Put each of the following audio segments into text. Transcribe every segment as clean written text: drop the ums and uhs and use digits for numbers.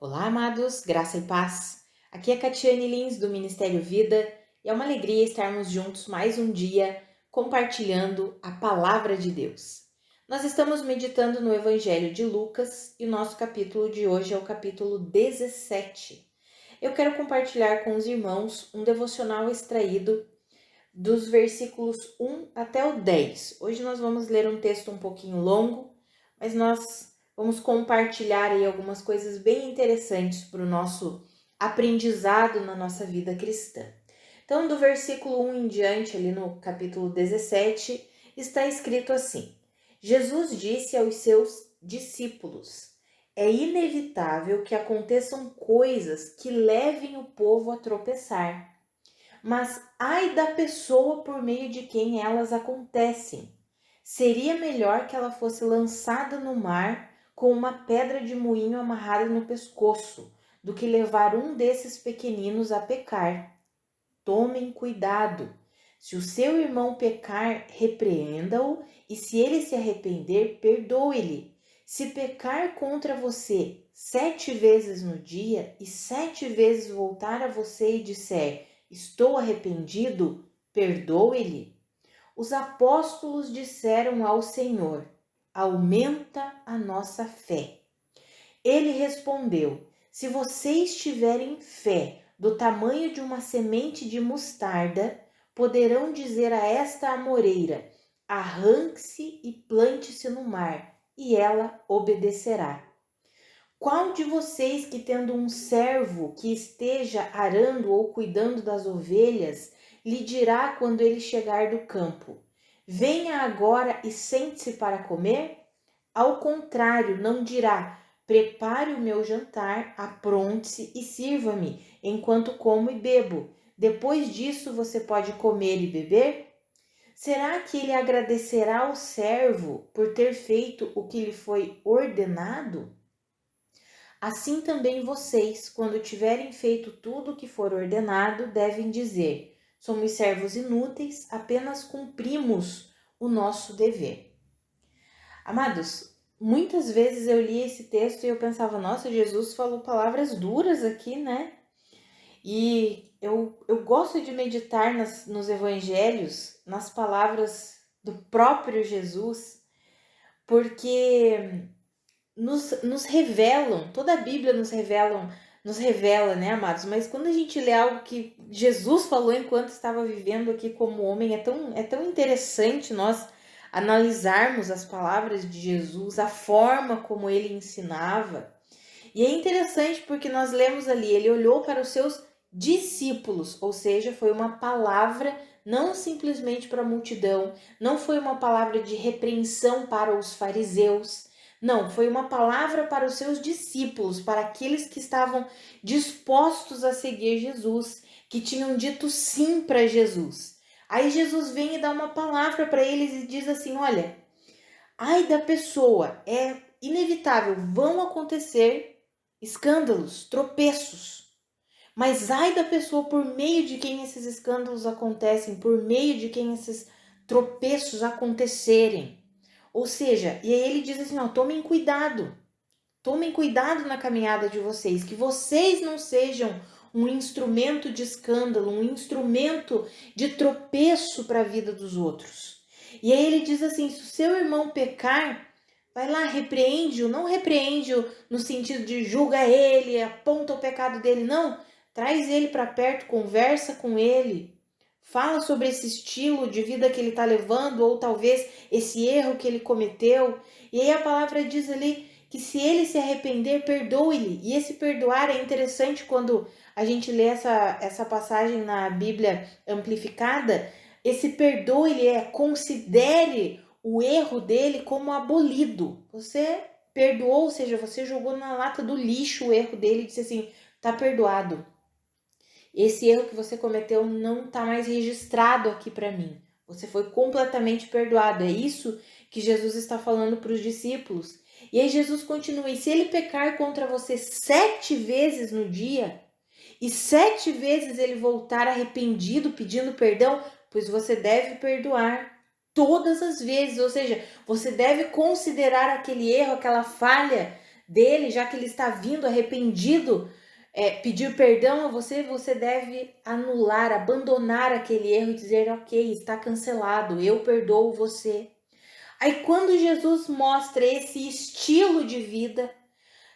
Olá, amados, graça e paz. Aqui é Catiane Lins, do Ministério Vida, e é uma alegria estarmos juntos mais um dia compartilhando a palavra de Deus. Nós estamos meditando no Evangelho de Lucas e o nosso capítulo de hoje é o capítulo 17. Eu quero compartilhar com os irmãos um devocional extraído dos versículos 1 até o 10. Hoje nós vamos ler um texto um pouquinho longo, mas nós vamos compartilhar aí algumas coisas bem interessantes para o nosso aprendizado na nossa vida cristã. Então, do versículo 1 em diante, ali no capítulo 17, está escrito assim: Jesus disse aos seus discípulos: é inevitável que aconteçam coisas que levem o povo a tropeçar. Mas ai da pessoa por meio de quem elas acontecem. Seria melhor que ela fosse lançada no mar com uma pedra de moinho amarrada no pescoço, do que levar um desses pequeninos a pecar. Tomem cuidado. Se o seu irmão pecar, repreenda-o, e se ele se arrepender, perdoe-lhe. Se pecar contra você 7 vezes no dia, e 7 vezes voltar a você e disser: estou arrependido, perdoe-lhe. Os apóstolos disseram ao Senhor: aumenta a nossa fé. Ele respondeu: se vocês tiverem fé do tamanho de uma semente de mostarda, poderão dizer a esta amoreira: arranque-se e plante-se no mar, e ela obedecerá. Qual de vocês que, tendo um servo que esteja arando ou cuidando das ovelhas, lhe dirá quando ele chegar do campo: venha agora e sente-se para comer? Ao contrário, não dirá: prepare o meu jantar, apronte-se e sirva-me, enquanto como e bebo. Depois disso você pode comer e beber? Será que ele agradecerá ao servo por ter feito o que lhe foi ordenado? Assim também vocês, quando tiverem feito tudo o que for ordenado, devem dizer: somos servos inúteis, apenas cumprimos o nosso dever. Amados, muitas vezes eu li esse texto e eu pensava: nossa, Jesus falou palavras duras aqui, né? E eu gosto de meditar nos evangelhos, nas palavras do próprio Jesus, porque nos revelam, toda a Bíblia nos revela, né, amados? Mas quando a gente lê algo que Jesus falou enquanto estava vivendo aqui como homem, é tão interessante nós analisarmos as palavras de Jesus, a forma como ele ensinava. E é interessante porque nós lemos ali, ele olhou para os seus discípulos, ou seja, foi uma palavra não simplesmente para a multidão, não foi uma palavra de repreensão para os fariseus, não, foi uma palavra para os seus discípulos, para aqueles que estavam dispostos a seguir Jesus, que tinham dito sim para Jesus. Aí Jesus vem e dá uma palavra para eles e diz assim: olha, ai da pessoa, é inevitável, vão acontecer escândalos, tropeços. Mas ai da pessoa por meio de quem esses escândalos acontecem, por meio de quem esses tropeços acontecerem. Ou seja, e aí ele diz assim, ó, tomem cuidado na caminhada de vocês, que vocês não sejam um instrumento de escândalo, um instrumento de tropeço para a vida dos outros. E aí ele diz assim, se o seu irmão pecar, vai lá, repreende-o, não repreende-o no sentido de julga ele, aponta o pecado dele, não. Traz ele para perto, conversa com ele, fala sobre esse estilo de vida que ele está levando, ou talvez esse erro que ele cometeu. E aí a palavra diz ali que se ele se arrepender, perdoe-lhe. E esse perdoar é interessante quando a gente lê essa passagem na Bíblia amplificada. Esse perdoe-lhe considere o erro dele como abolido. Você perdoou, ou seja, você jogou na lata do lixo o erro dele e disse assim, tá perdoado. Esse erro que você cometeu não está mais registrado aqui para mim. Você foi completamente perdoado. É isso que Jesus está falando para os discípulos. E aí Jesus continua, e se ele pecar contra você 7 vezes no dia, e 7 vezes ele voltar arrependido, pedindo perdão, pois você deve perdoar todas as vezes. Ou seja, você deve considerar aquele erro, aquela falha dele, já que ele está vindo arrependido, pedir perdão a você, você deve anular, abandonar aquele erro e dizer, ok, está cancelado, eu perdoo você. Aí quando Jesus mostra esse estilo de vida,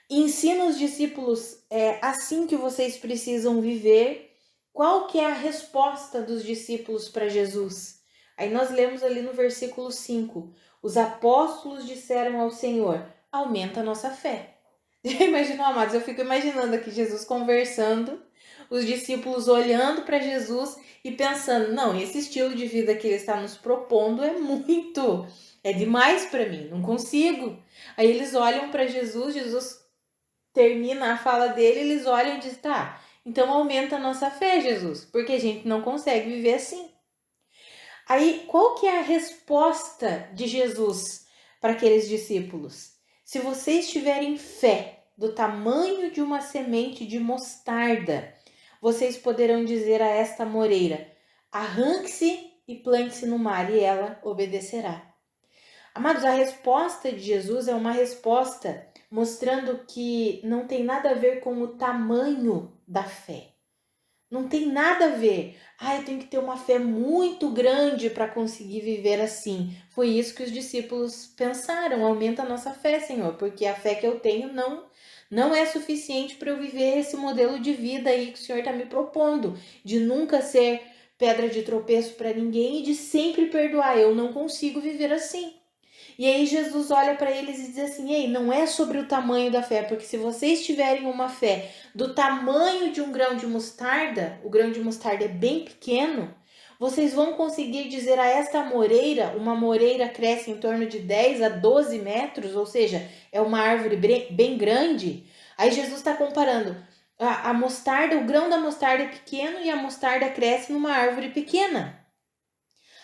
ensina os discípulos, assim que vocês precisam viver, qual que é a resposta dos discípulos para Jesus? Aí nós lemos ali no versículo 5, os apóstolos disseram ao Senhor, aumenta a nossa fé. Imaginou, amados? Eu fico imaginando aqui Jesus conversando, os discípulos olhando para Jesus e pensando, não, esse estilo de vida que ele está nos propondo é demais para mim, não consigo. Aí eles olham para Jesus, Jesus termina a fala dele, eles olham e dizem, tá, então aumenta a nossa fé, Jesus, porque a gente não consegue viver assim. Aí, qual que é a resposta de Jesus para aqueles discípulos? Se vocês tiverem fé do tamanho de uma semente de mostarda, vocês poderão dizer a esta moreira, arranque-se e plante-se no mar, e ela obedecerá. Amados, a resposta de Jesus é uma resposta mostrando que não tem nada a ver com o tamanho da fé. Não tem nada a ver. Eu tenho que ter uma fé muito grande para conseguir viver assim. Foi isso que os discípulos pensaram. Aumenta a nossa fé, Senhor, porque a fé que eu tenho não é suficiente para eu viver esse modelo de vida aí que o Senhor está me propondo, de nunca ser pedra de tropeço para ninguém e de sempre perdoar. Eu não consigo viver assim. E aí Jesus olha para eles e diz assim, ei, não é sobre o tamanho da fé, porque se vocês tiverem uma fé do tamanho de um grão de mostarda, o grão de mostarda é bem pequeno, vocês vão conseguir dizer a esta moreira, uma moreira cresce em torno de 10 a 12 metros, ou seja, é uma árvore bem grande. Aí Jesus está comparando a mostarda, o grão da mostarda é pequeno e a mostarda cresce numa árvore pequena.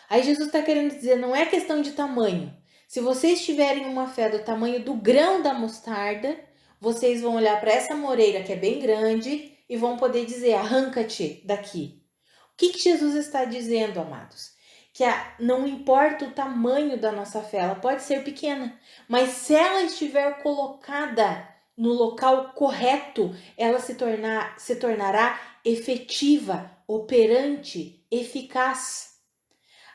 Aí Jesus está querendo dizer, não é questão de tamanho. Se vocês tiverem uma fé do tamanho do grão da mostarda, vocês vão olhar para essa moreira que é bem grande e vão poder dizer, arranca-te daqui. O que Jesus está dizendo, amados? Que não importa o tamanho da nossa fé, ela pode ser pequena, mas se ela estiver colocada no local correto, ela se tornará efetiva, operante, eficaz.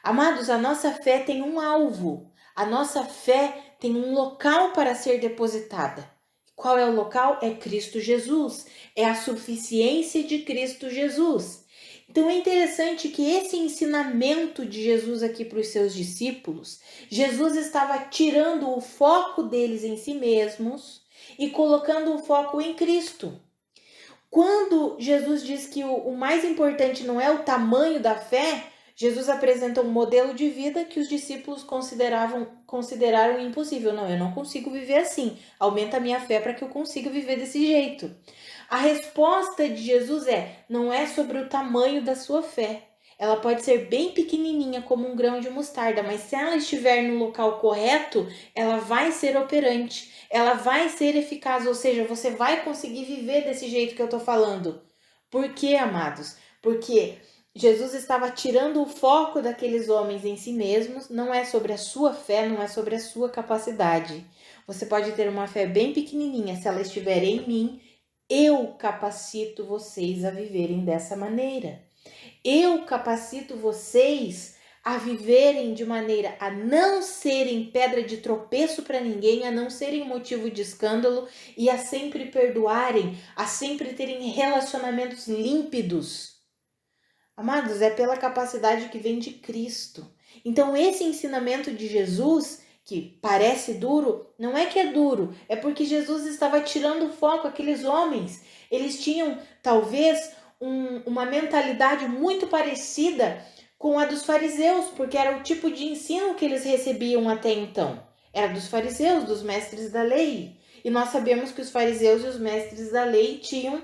Amados, a nossa fé tem um alvo, a nossa fé tem um local para ser depositada. Qual é o local? É Cristo Jesus, é a suficiência de Cristo Jesus. Então é interessante que esse ensinamento de Jesus aqui para os seus discípulos, Jesus estava tirando o foco deles em si mesmos e colocando o foco em Cristo. Quando Jesus diz que o mais importante não é o tamanho da fé, Jesus apresenta um modelo de vida que os discípulos consideraram impossível. Não, eu não consigo viver assim. Aumenta a minha fé para que eu consiga viver desse jeito. A resposta de Jesus não é sobre o tamanho da sua fé. Ela pode ser bem pequenininha, como um grão de mostarda, mas se ela estiver no local correto, ela vai ser operante, ela vai ser eficaz, ou seja, você vai conseguir viver desse jeito que eu tô falando. Por quê, amados? Porque Jesus estava tirando o foco daqueles homens em si mesmos, não é sobre a sua fé, não é sobre a sua capacidade. Você pode ter uma fé bem pequenininha, se ela estiver em mim, eu capacito vocês a viverem dessa maneira. Eu capacito vocês a viverem de maneira a não serem pedra de tropeço para ninguém, a não serem motivo de escândalo e a sempre perdoarem, a sempre terem relacionamentos límpidos. Amados, é pela capacidade que vem de Cristo. Então esse ensinamento de Jesus, que parece duro, não é que é duro, é porque Jesus estava tirando o foco aqueles homens. Eles tinham talvez uma mentalidade muito parecida com a dos fariseus, porque era o tipo de ensino que eles recebiam até então. Era dos fariseus, dos mestres da lei. E nós sabemos que os fariseus e os mestres da lei tinham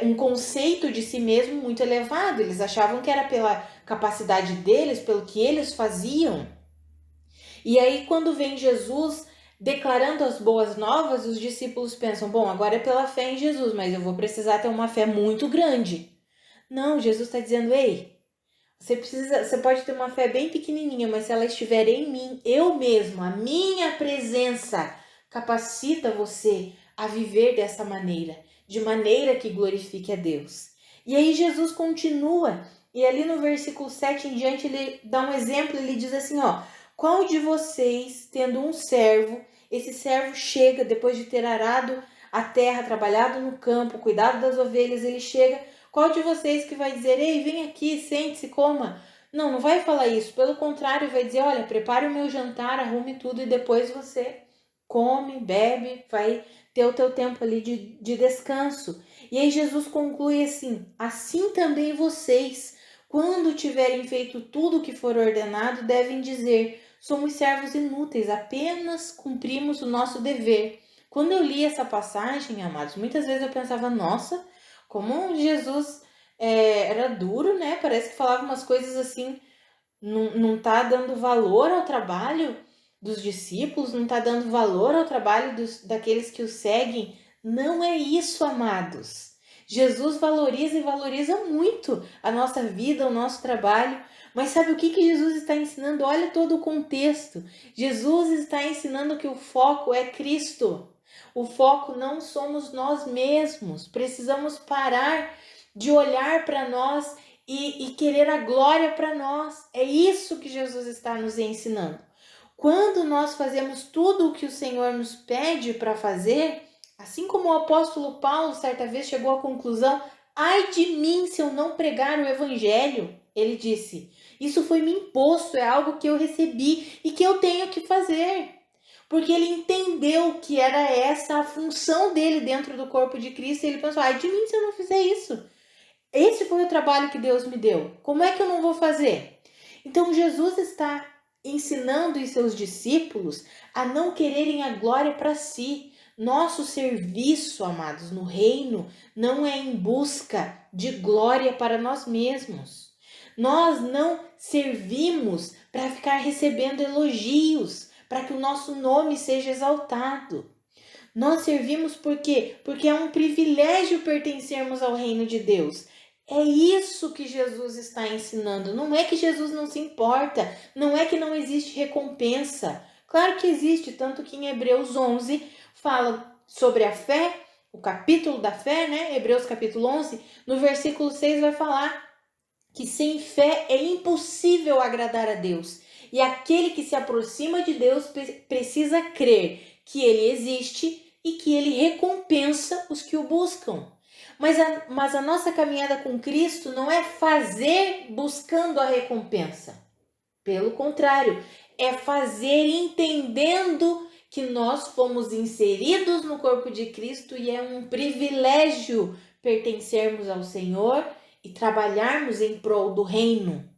um conceito de si mesmo muito elevado. Eles achavam que era pela capacidade deles, pelo que eles faziam. E aí, quando vem Jesus declarando as boas novas, os discípulos pensam, bom, agora é pela fé em Jesus, mas eu vou precisar ter uma fé muito grande. Não, Jesus está dizendo, ei, você pode ter uma fé bem pequenininha, mas se ela estiver em mim, eu mesmo, a minha presença capacita você a viver dessa maneira, de maneira que glorifique a Deus. E aí Jesus continua, e ali no versículo 7 em diante ele dá um exemplo, ele diz assim, qual de vocês, tendo um servo, esse servo chega, depois de ter arado a terra, trabalhado no campo, cuidado das ovelhas, ele chega, qual de vocês que vai dizer, ei, vem aqui, sente-se, coma? Não, não vai falar isso, pelo contrário, vai dizer, olha, prepare o meu jantar, arrume tudo e depois você come, bebe, vai ter o teu tempo ali de descanso. E aí Jesus conclui assim também vocês, quando tiverem feito tudo o que for ordenado, devem dizer, somos servos inúteis, apenas cumprimos o nosso dever. Quando eu li essa passagem, amados, muitas vezes eu pensava, nossa, como Jesus era duro, né? Parece que falava umas coisas assim, não tá dando valor ao trabalho dos discípulos, não tá dando valor ao trabalho daqueles que o seguem. Não é isso, amados. Jesus valoriza e valoriza muito a nossa vida, o nosso trabalho. Mas sabe o que Jesus está ensinando? Olha todo o contexto. Jesus está ensinando que o foco é Cristo. O foco não somos nós mesmos. Precisamos parar de olhar para nós e querer a glória para nós. É isso que Jesus está nos ensinando. Quando nós fazemos tudo o que o Senhor nos pede para fazer, assim como o apóstolo Paulo certa vez chegou à conclusão, ai de mim se eu não pregar o evangelho, ele disse, isso foi me imposto, é algo que eu recebi e que eu tenho que fazer. Porque ele entendeu que era essa a função dele dentro do corpo de Cristo e ele pensou, ai de mim se eu não fizer isso. Esse foi o trabalho que Deus me deu. Como é que eu não vou fazer? Então Jesus está ensinando os seus discípulos a não quererem a glória para si. Nosso serviço, amados, no reino não é em busca de glória para nós mesmos. Nós não servimos para ficar recebendo elogios, para que o nosso nome seja exaltado. Nós servimos por quê? Porque é um privilégio pertencermos ao reino de Deus. É isso que Jesus está ensinando. Não é que Jesus não se importa, não é que não existe recompensa. Claro que existe, tanto que em Hebreus 11 fala sobre a fé, o capítulo da fé, né? Hebreus capítulo 11, no versículo 6 vai falar que sem fé é impossível agradar a Deus. E aquele que se aproxima de Deus precisa crer que ele existe e que ele recompensa os que o buscam. Mas a nossa caminhada com Cristo não é fazer buscando a recompensa. Pelo contrário, é fazer entendendo que nós fomos inseridos no corpo de Cristo e é um privilégio pertencermos ao Senhor e trabalharmos em prol do reino.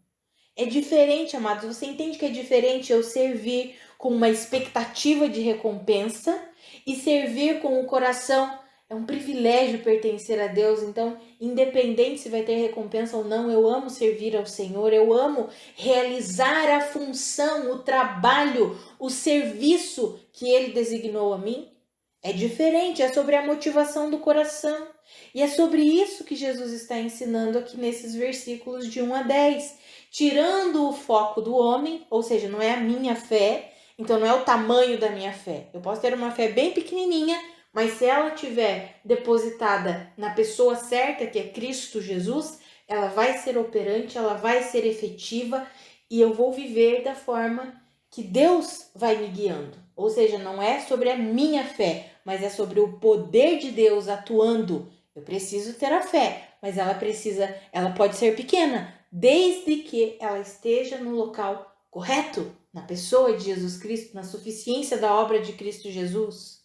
É diferente, amados, você entende que é diferente eu servir com uma expectativa de recompensa e servir com o coração. É um privilégio pertencer a Deus, então, independente se vai ter recompensa ou não, eu amo servir ao Senhor, eu amo realizar a função, o trabalho, o serviço que Ele designou a mim. É diferente, é sobre a motivação do coração. E é sobre isso que Jesus está ensinando aqui nesses versículos de 1 a 10. Tirando o foco do homem, ou seja, não é a minha fé, então não é o tamanho da minha fé. Eu posso ter uma fé bem pequenininha, mas se ela estiver depositada na pessoa certa, que é Cristo Jesus, ela vai ser operante, ela vai ser efetiva e eu vou viver da forma que Deus vai me guiando. Ou seja, não é sobre a minha fé, mas é sobre o poder de Deus atuando. Eu preciso ter a fé, mas ela pode ser pequena, desde que ela esteja no local correto, na pessoa de Jesus Cristo, na suficiência da obra de Cristo Jesus.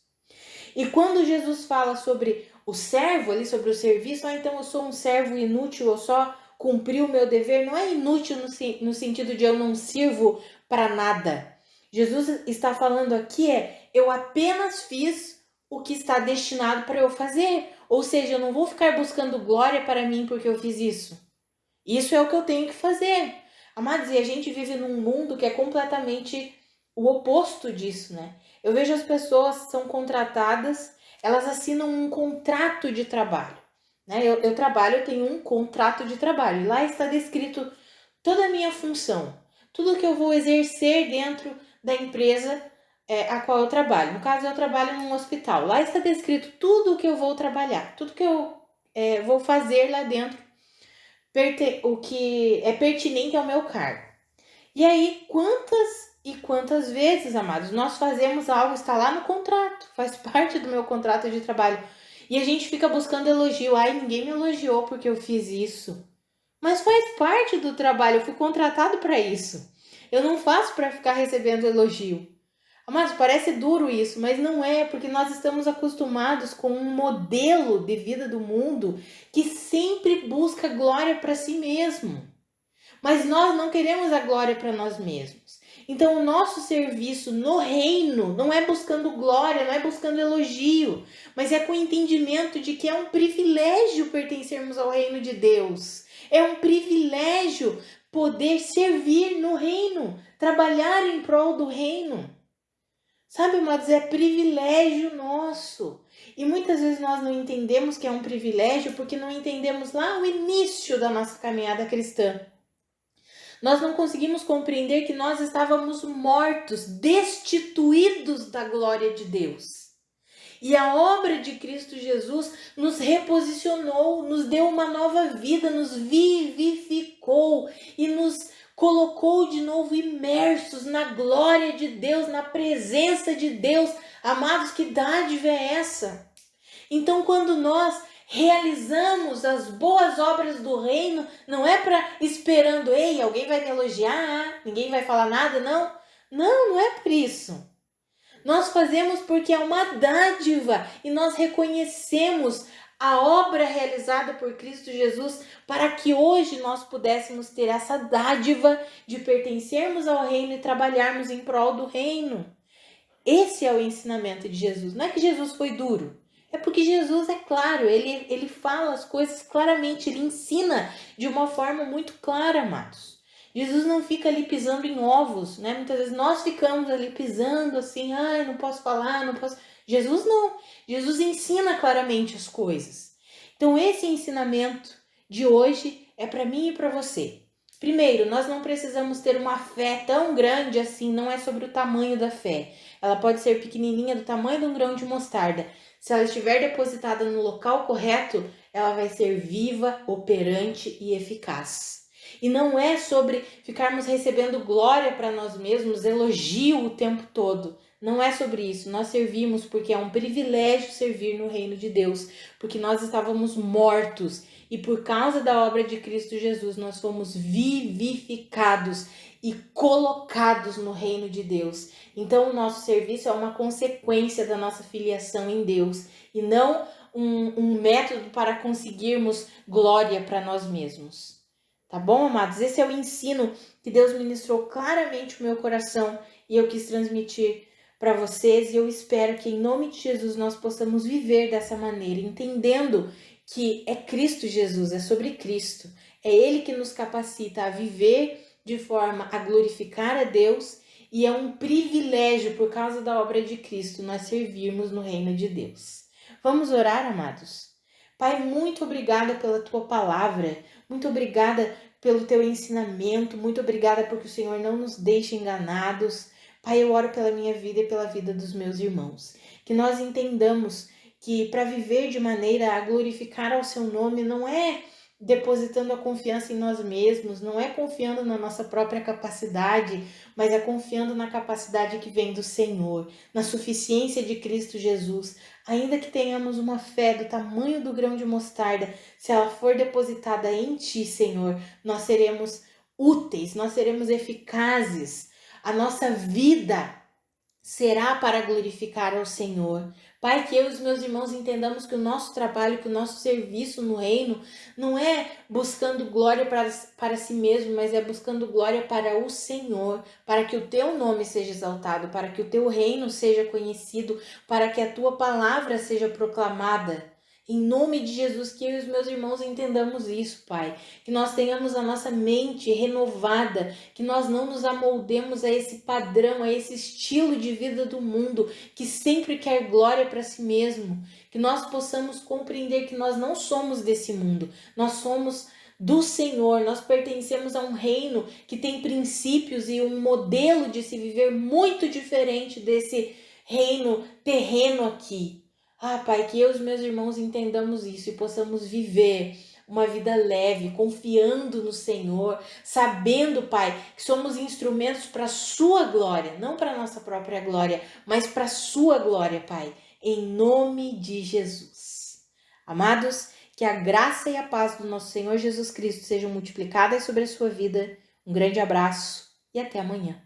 E quando Jesus fala sobre o servo ali, sobre o serviço, então eu sou um servo inútil, eu só cumpri o meu dever, não é inútil no sentido de eu não sirvo para nada. Jesus está falando aqui eu apenas fiz o que está destinado para eu fazer. Ou seja, eu não vou ficar buscando glória para mim porque eu fiz isso. Isso é o que eu tenho que fazer. Amados, e a gente vive num mundo que é completamente o oposto disso, né? Eu vejo as pessoas são contratadas, elas assinam um contrato de trabalho. Né? Eu trabalho, eu tenho um contrato de trabalho. E lá está descrito toda a minha função. Tudo que eu vou exercer dentro da empresa a qual eu trabalho. No caso, eu trabalho num hospital. Lá está descrito tudo o que eu vou trabalhar, tudo que eu vou fazer lá dentro, o que é pertinente ao meu cargo. E aí, quantas vezes, amados, nós fazemos algo, está lá no contrato, faz parte do meu contrato de trabalho, e a gente fica buscando elogio. Ai, ninguém me elogiou porque eu fiz isso. Mas faz parte do trabalho, eu fui contratado para isso. Eu não faço para ficar recebendo elogio. Mas parece duro isso, mas não é, porque nós estamos acostumados com um modelo de vida do mundo que sempre busca glória para si mesmo. Mas nós não queremos a glória para nós mesmos. Então, o nosso serviço no reino não é buscando glória, não é buscando elogio, mas é com o entendimento de que é um privilégio pertencermos ao reino de Deus. É um privilégio poder servir no reino, trabalhar em prol do reino. Sabe, amados, é privilégio nosso. E muitas vezes nós não entendemos que é um privilégio porque não entendemos lá o início da nossa caminhada cristã. Nós não conseguimos compreender que nós estávamos mortos, destituídos da glória de Deus. E a obra de Cristo Jesus nos reposicionou, nos deu uma nova vida, nos vivificou e nos colocou de novo imersos na glória de Deus, na presença de Deus. Amados, que dádiva é essa? Então, quando nós realizamos as boas obras do reino, não é para esperando, ei, alguém vai me elogiar, ninguém vai falar nada, não. Não é por isso. Nós fazemos porque é uma dádiva e nós reconhecemos a obra realizada por Cristo Jesus para que hoje nós pudéssemos ter essa dádiva de pertencermos ao reino e trabalharmos em prol do reino. Esse é o ensinamento de Jesus. Não é que Jesus foi duro. É porque Jesus é claro, ele fala as coisas claramente, ele ensina de uma forma muito clara, amados. Jesus não fica ali pisando em ovos, né? Muitas vezes nós ficamos ali pisando assim, ai, não posso falar, não posso... Jesus não. Jesus ensina claramente as coisas. Então esse ensinamento de hoje é para mim e para você. Primeiro, nós não precisamos ter uma fé tão grande assim, não é sobre o tamanho da fé. Ela pode ser pequenininha, do tamanho de um grão de mostarda. Se ela estiver depositada no local correto, ela vai ser viva, operante e eficaz. E não é sobre ficarmos recebendo glória para nós mesmos, elogio o tempo todo. Não é sobre isso. Nós servimos porque é um privilégio servir no reino de Deus, porque nós estávamos mortos e por causa da obra de Cristo Jesus nós fomos vivificados e colocados no reino de Deus. Então o nosso serviço é uma consequência da nossa filiação em Deus e não um método para conseguirmos glória para nós mesmos. Tá bom, amados? Esse é o ensino que Deus ministrou claramente no meu coração e eu quis transmitir para vocês, e eu espero que em nome de Jesus nós possamos viver dessa maneira, entendendo que é Cristo Jesus, é sobre Cristo. É Ele que nos capacita a viver de forma a glorificar a Deus, e é um privilégio, por causa da obra de Cristo, nós servirmos no reino de Deus. Vamos orar, amados? Pai, muito obrigada pela Tua palavra, muito obrigada pelo Teu ensinamento, muito obrigada porque o Senhor não nos deixa enganados. Pai, eu oro pela minha vida e pela vida dos meus irmãos, que nós entendamos que para viver de maneira a glorificar ao Seu nome não é depositando a confiança em nós mesmos, não é confiando na nossa própria capacidade, mas é confiando na capacidade que vem do Senhor, na suficiência de Cristo Jesus. Ainda que tenhamos uma fé do tamanho do grão de mostarda, se ela for depositada em Ti, Senhor, nós seremos úteis, nós seremos eficazes. A nossa vida será para glorificar ao Senhor. Pai, que eu e os meus irmãos entendamos que o nosso trabalho, que o nosso serviço no reino não é buscando glória para si mesmo, mas é buscando glória para o Senhor, para que o Teu nome seja exaltado, para que o Teu reino seja conhecido, para que a Tua palavra seja proclamada. Em nome de Jesus, que eu e os meus irmãos entendamos isso, Pai. Que nós tenhamos a nossa mente renovada, que nós não nos amoldemos a esse padrão, a esse estilo de vida do mundo, que sempre quer glória para si mesmo. Que nós possamos compreender que nós não somos desse mundo, nós somos do Senhor. Nós pertencemos a um reino que tem princípios e um modelo de se viver muito diferente desse reino terreno aqui. Pai, que eu e os meus irmãos entendamos isso e possamos viver uma vida leve, confiando no Senhor, sabendo, Pai, que somos instrumentos para a sua glória, não para a nossa própria glória, mas para a sua glória, Pai, em nome de Jesus. Amados, que a graça e a paz do nosso Senhor Jesus Cristo sejam multiplicadas sobre a sua vida. Um grande abraço e até amanhã.